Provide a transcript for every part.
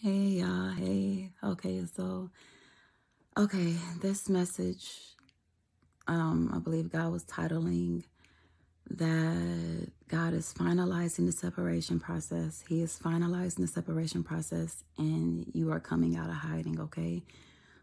Hey y'all, hey. Okay, this message, I believe God was titling that God is finalizing the separation process. He is finalizing the separation process and you are coming out of hiding, okay?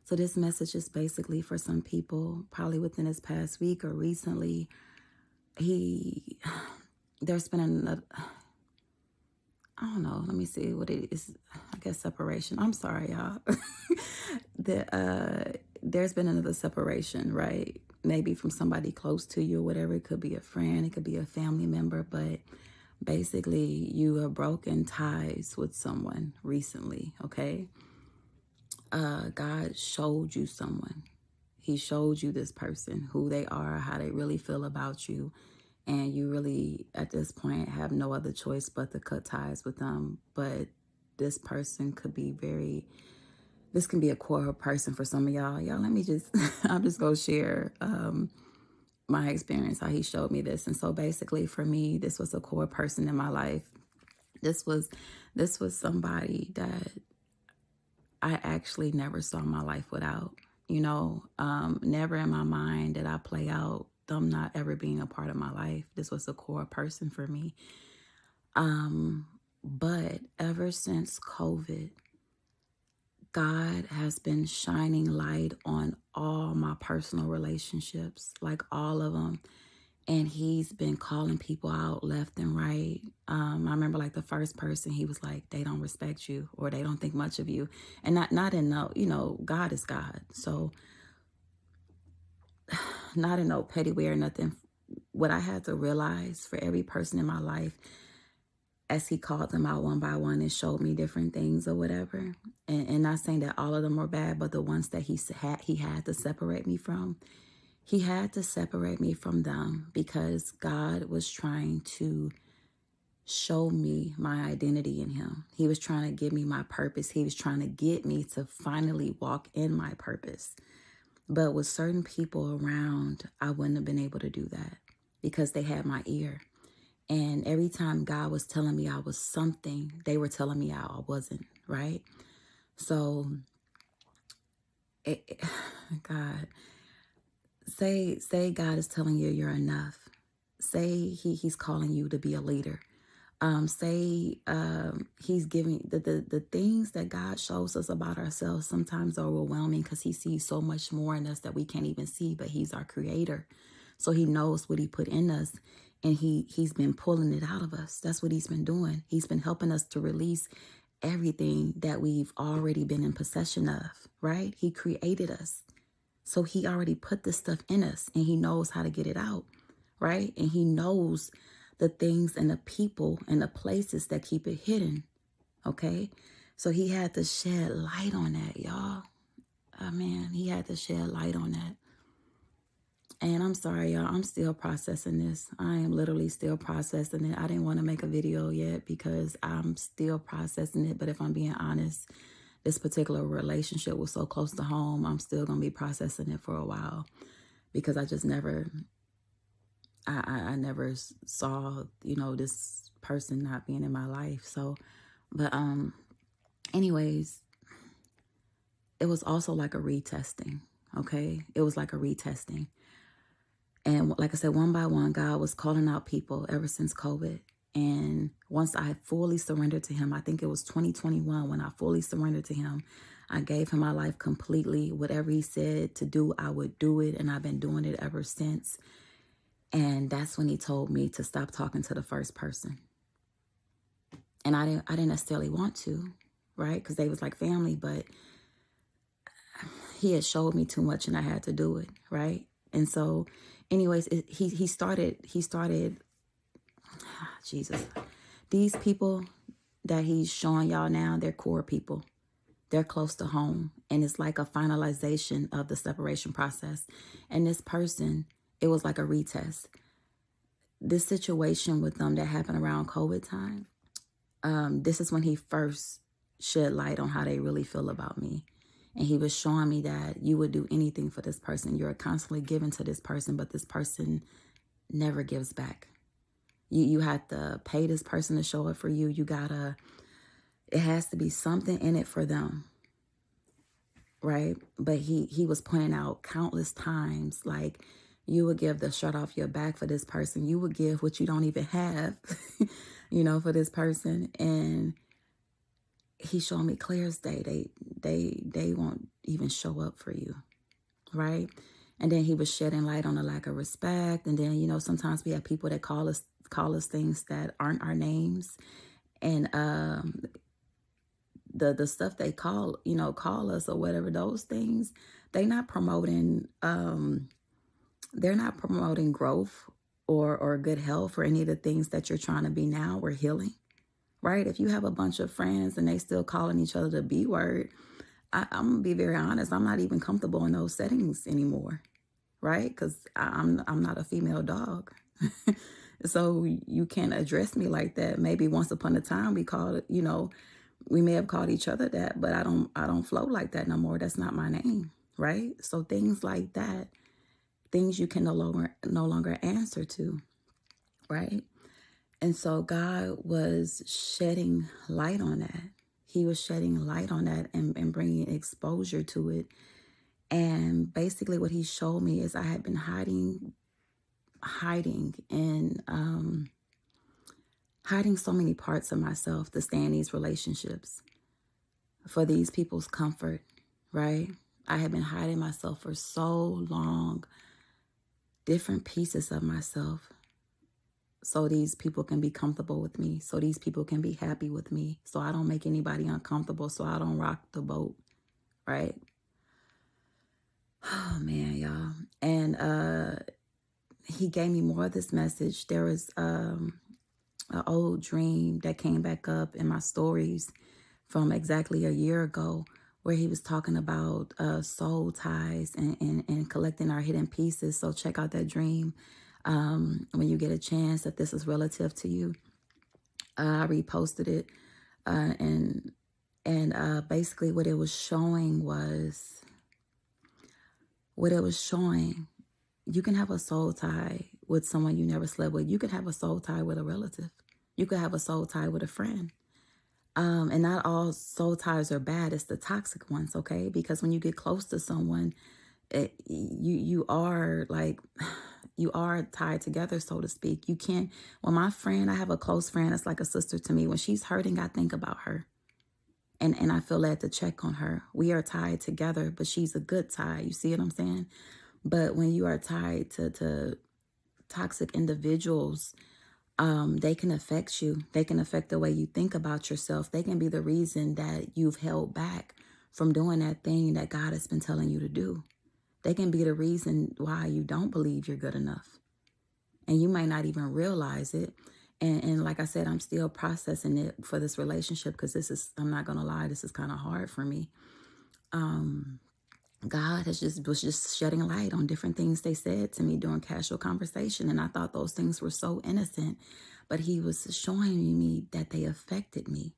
So this message is basically for some people, probably within this past week or recently, he there's been another, I don't know. Let me see what it is. I guess separation. I'm sorry, y'all. There's been another separation, right? Maybe from somebody close to you or whatever. It could be a friend, it could be a family member, but basically you have broken ties with someone recently, okay? God showed you someone. He showed you this person, who they are, how they really feel about you. And you really, at this point, have no other choice but to cut ties with them. But this person could be this can be a core person for some of y'all. Y'all, let me just, I'm just going to share my experience, how he showed me this. And so basically for me, this was a core person in my life. This was somebody that I actually never saw my life without. Never in my mind did I play out them not ever being a part of my life. This was a core person for me. But ever since COVID, God has been shining light on all my personal relationships, like all of them. And he's been calling people out left and right. I remember like the first person, he was like, they don't respect you or they don't think much of you. And not in no, God is God. So not in no petty way or nothing. What I had to realize for every person in my life, as he called them out one by one and showed me different things or whatever, and not saying that all of them were bad, but the ones that he had to separate me from, he had to separate me from them because God was trying to show me my identity in him. He was trying to give me my purpose. He was trying to get me to finally walk in my purpose. But with certain people around, I wouldn't have been able to do that because they had my ear. And every time God was telling me I was something, they were telling me I wasn't, right? So, God, say God is telling you you're enough. Say he's calling you to be a leader. Say he's giving the things that God shows us about ourselves sometimes are overwhelming because he sees so much more in us that we can't even see, but he's our creator. So he knows what he put in us and he's been pulling it out of us. That's what he's been doing. He's been helping us to release everything that we've already been in possession of, right? He created us. So he already put this stuff in us and he knows how to get it out, right? And he knows the things and the people and the places that keep it hidden, okay? So he had to shed light on that, y'all. Oh, man, he had to shed light on that. And I'm sorry, y'all, I'm still processing this. I am literally still processing it. I didn't want to make a video yet because I'm still processing it. But if I'm being honest, this particular relationship was so close to home. I'm still going to be processing it for a while because I just never, I never saw, this person not being in my life. So, but anyways, it was also like a retesting, okay? It was like a retesting. And like I said, one by one, God was calling out people ever since COVID. And once I fully surrendered to him, I think it was 2021 when I fully surrendered to him, I gave him my life completely. Whatever he said to do, I would do it. And I've been doing it ever since. And that's when he told me to stop talking to the first person. And I didn't necessarily want to, right? Because they was like family, but he had showed me too much and I had to do it, right? And so anyways, he started, Jesus, these people that he's showing y'all now, they're core people. They're close to home. And it's like a finalization of the separation process. And this person, it was like a retest. This situation with them that happened around COVID time, this is when he first shed light on how they really feel about me. And he was showing me that you would do anything for this person. You're constantly giving to this person, but this person never gives back. You have to pay this person to show up for you. You gotta It has to be something in it for them, right? But he was pointing out countless times, like, you would give the shirt off your back for this person. You would give what you don't even have, for this person. And he showed me clear as day, they won't even show up for you, right? And then he was shedding light on the lack of respect. And then, sometimes we have people that call us things that aren't our names. And the stuff they call us or whatever, those things, they're not promoting growth or good health or any of the things that you're trying to be now, or healing, right? If you have a bunch of friends and they still calling each other the B word, I'm gonna be very honest, I'm not even comfortable in those settings anymore, right? Because I'm not a female dog. So you can't address me like that. Maybe once upon a time we may have called each other that, but I don't flow like that no more. That's not my name, right? So things like that, things you can no longer answer to, right? And so God was shedding light on that. He was shedding light on that and bringing exposure to it. And basically what he showed me is I had been hiding and hiding so many parts of myself to stay in these relationships for these people's comfort, right? I had been hiding myself for so long, different pieces of myself, so these people can be comfortable with me, so these people can be happy with me, so I don't make anybody uncomfortable, so I don't rock the boat, right? Oh, man, y'all. And he gave me more of this message. There was an old dream that came back up in my stories from exactly a year ago, where he was talking about soul ties and collecting our hidden pieces. So check out that dream when you get a chance, if this is relative to you. I reposted it, and basically what it was showing, you can have a soul tie with someone you never slept with. You could have a soul tie with a relative. You could have a soul tie with a friend. And not all soul ties are bad. It's the toxic ones, okay? Because when you get close to someone, you are tied together, so to speak. You can't. When I have a close friend that's like a sister to me. When she's hurting, I think about her, and I feel led to check on her. We are tied together, but she's a good tie. You see what I'm saying? But when you are tied to toxic individuals, they can affect you. They can affect the way you think about yourself. They can be the reason that you've held back from doing that thing that God has been telling you to do. They can be the reason why you don't believe you're good enough. And you might not even realize it. And like I said, I'm still processing it for this relationship, because I'm not going to lie, this is kind of hard for me. God was just shedding light on different things they said to me during casual conversation. And I thought those things were so innocent, but he was showing me that they affected me.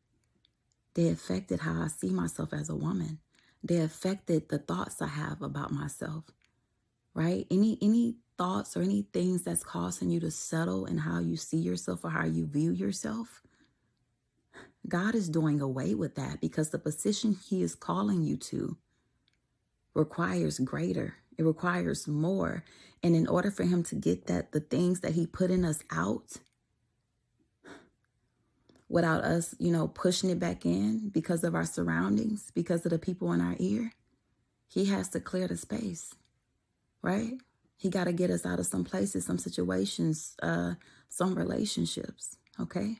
They affected how I see myself as a woman. They affected the thoughts I have about myself, right? Any thoughts or any things that's causing you to settle in how you see yourself or how you view yourself, God is doing away with that, because the position he is calling you to requires greater. It requires more. And in order for him to get the things that he put in us out, without us, pushing it back in because of our surroundings, because of the people in our ear, he has to clear the space, right? He got to get us out of some places, some situations, some relationships, okay?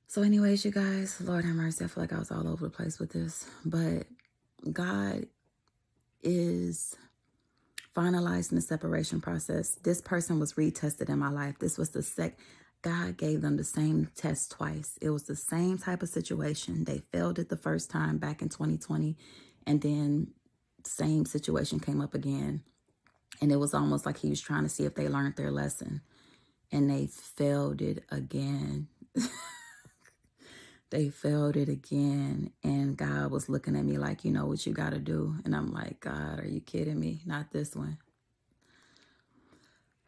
So anyways, you guys, Lord have mercy, I feel like I was all over the place with this, but God is finalizing the separation process. This person was retested in my life. This was God gave them the same test twice. It was the same type of situation. They failed it the first time back in 2020, and then same situation came up again. And it was almost like he was trying to see if they learned their lesson, and they failed it again. They failed it again, and God was looking at me like, you know what you got to do? And I'm like, God, are you kidding me? Not this one.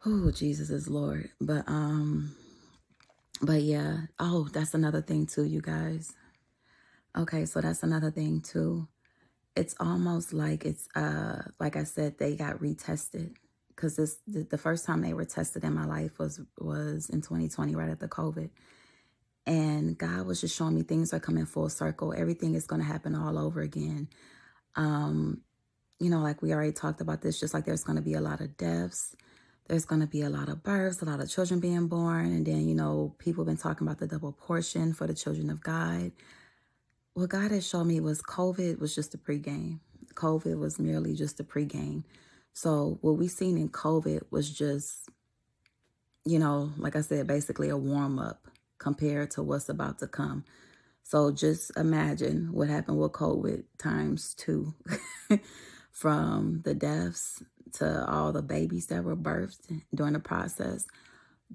Oh, Jesus is Lord. But yeah. Oh, that's another thing too, you guys. Okay, so that's another thing too. It's almost like it's like I said, they got retested because the first time they were tested in my life was in 2020, right after COVID. And God was just showing me things are coming full circle. Everything is going to happen all over again. Um, like we already talked about this, just like there's going to be a lot of deaths. There's going to be a lot of births, a lot of children being born. And then, people have been talking about the double portion for the children of God. What God has shown me was COVID was just a pregame. COVID was merely just a pregame. So what we seen in COVID was just, like I said, basically a warm up compared to what's about to come. So just imagine what happened with COVID times two, from the deaths to all the babies that were birthed during the process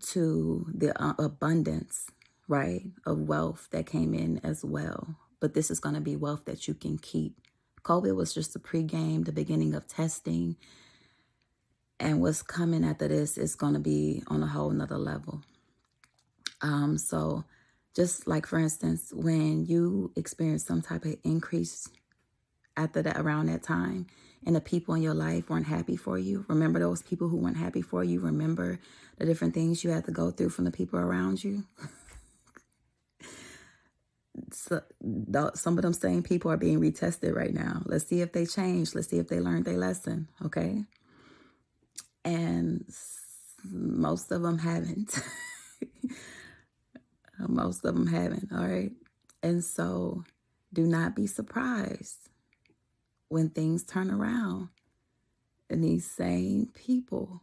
to the abundance, right, of wealth that came in as well. But this is going to be wealth that you can keep. COVID was just the pregame, the beginning of testing. And what's coming after this is going to be on a whole nother level. So just like, for instance, when you experience some type of increase after that, around that time, and the people in your life weren't happy for you, remember those people who weren't happy for you? Remember the different things you had to go through from the people around you? So, some of them same people are being retested right now. Let's see if they changed. Let's see if they learned their lesson, okay? And most of them haven't. Most of them haven't, all right? And so do not be surprised when things turn around and these same people,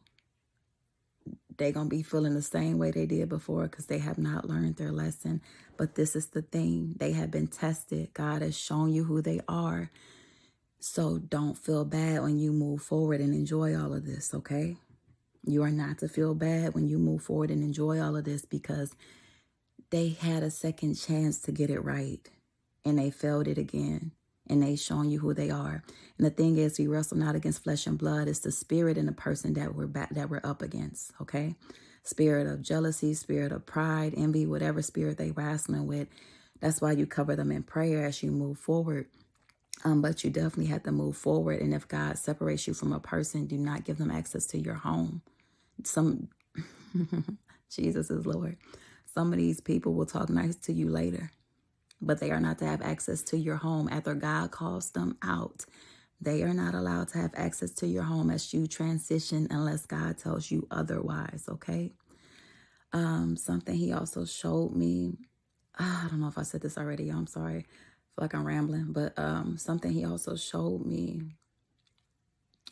they're going to be feeling the same way they did before because they have not learned their lesson. But this is the thing. They have been tested. God has shown you who they are. So don't feel bad when you move forward and enjoy all of this, okay? You are not to feel bad when you move forward and enjoy all of this because they had a second chance to get it right and they failed it again. And they shown you who they are. And the thing is, we wrestle not against flesh and blood. It's the spirit in the person that we're up against, okay? Spirit of jealousy, spirit of pride, envy, whatever spirit they wrestling with. That's why you cover them in prayer as you move forward. But you definitely have to move forward. And if God separates you from a person, do not give them access to your home. Jesus is Lord. Some of these people will talk nice to you later, but they are not to have access to your home after God calls them out. They are not allowed to have access to your home as you transition unless God tells you otherwise, okay? Something he also showed me, I don't know if I said this already, I'm sorry. I feel like I'm rambling, but something he also showed me,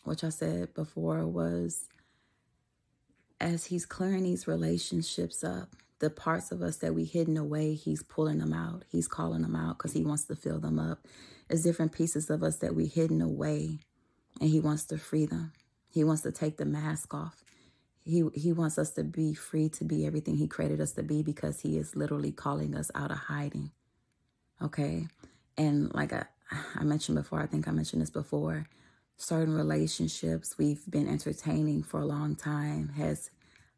which I said before, was as he's clearing these relationships up, the parts of us that we hidden away, he's pulling them out. He's calling them out because he wants to fill them up. There's different pieces of us that we hidden away, and he wants to free them. He wants to take the mask off. He wants us to be free to be everything he created us to be because he is literally calling us out of hiding. Okay? And like I mentioned before, I think I mentioned this before, certain relationships we've been entertaining for a long time has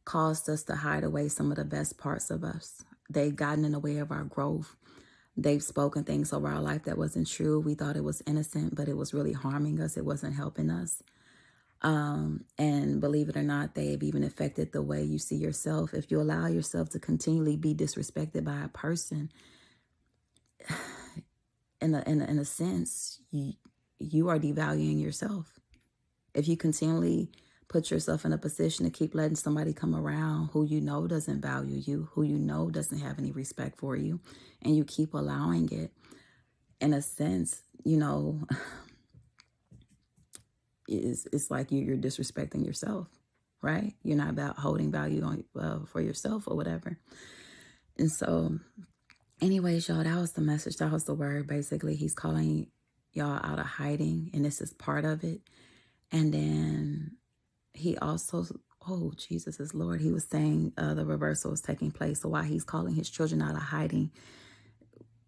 caused us to hide away some of the best parts of us. They've gotten in the way of our growth. They've spoken things over our life that wasn't true. We thought it was innocent, but it was really harming us. It wasn't helping us. And believe it or not, they've even affected the way you see yourself. If you allow yourself to continually be disrespected by a person, in a sense, you are devaluing yourself. If you continually put yourself in a position to keep letting somebody come around who you know doesn't value you, who you know doesn't have any respect for you, and you keep allowing it, in a sense, it's like you're disrespecting yourself, right? You're not about holding value on for yourself or whatever. And so, anyways, y'all, that was the message. That was the word. Basically, he's calling y'all out of hiding, and this is part of it. And then he also, oh, Jesus is Lord. He was saying the reversal is taking place. So while he's calling his children out of hiding,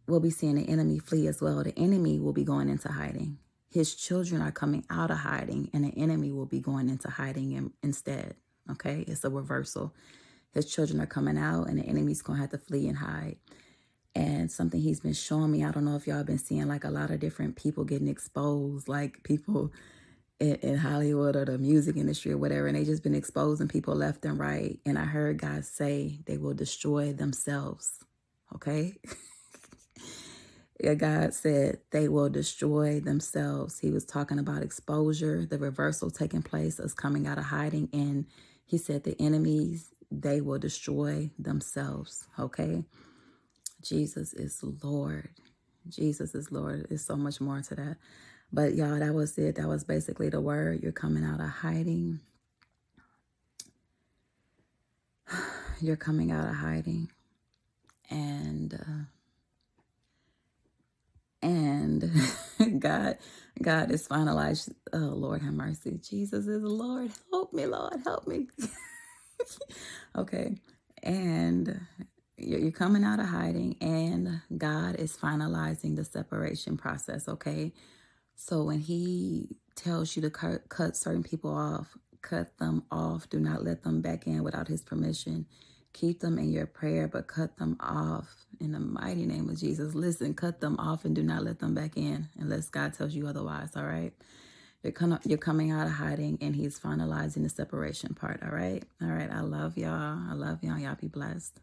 we'll be seeing the enemy flee as well. The enemy will be going into hiding. His children are coming out of hiding, and the enemy will be going into hiding instead. Okay, it's a reversal. His children are coming out, and the enemy's going to have to flee and hide. And something he's been showing me, I don't know if y'all been seeing like a lot of different people getting exposed, like people in Hollywood or the music industry or whatever, and they just been exposing people left and right. And I heard God say they will destroy themselves. Okay? Yeah, God said they will destroy themselves. He was talking about exposure, the reversal taking place, us coming out of hiding. And he said the enemies, they will destroy themselves. Okay? Jesus is Lord. Jesus is Lord. There's so much more to that. But y'all, that was it. That was basically the word. You're coming out of hiding. You're coming out of hiding. And God is finalized. Oh, Lord have mercy. Jesus is Lord. Help me, Lord. Help me. Okay. And you're coming out of hiding, and God is finalizing the separation process. Okay. So when he tells you to cut certain people off, cut them off. Do not let them back in without his permission. Keep them in your prayer, but cut them off in the mighty name of Jesus. Listen, cut them off and do not let them back in unless God tells you otherwise, all right? You're coming out of hiding, and he's finalizing the separation part, all right? All right, I love y'all. I love y'all. Y'all be blessed.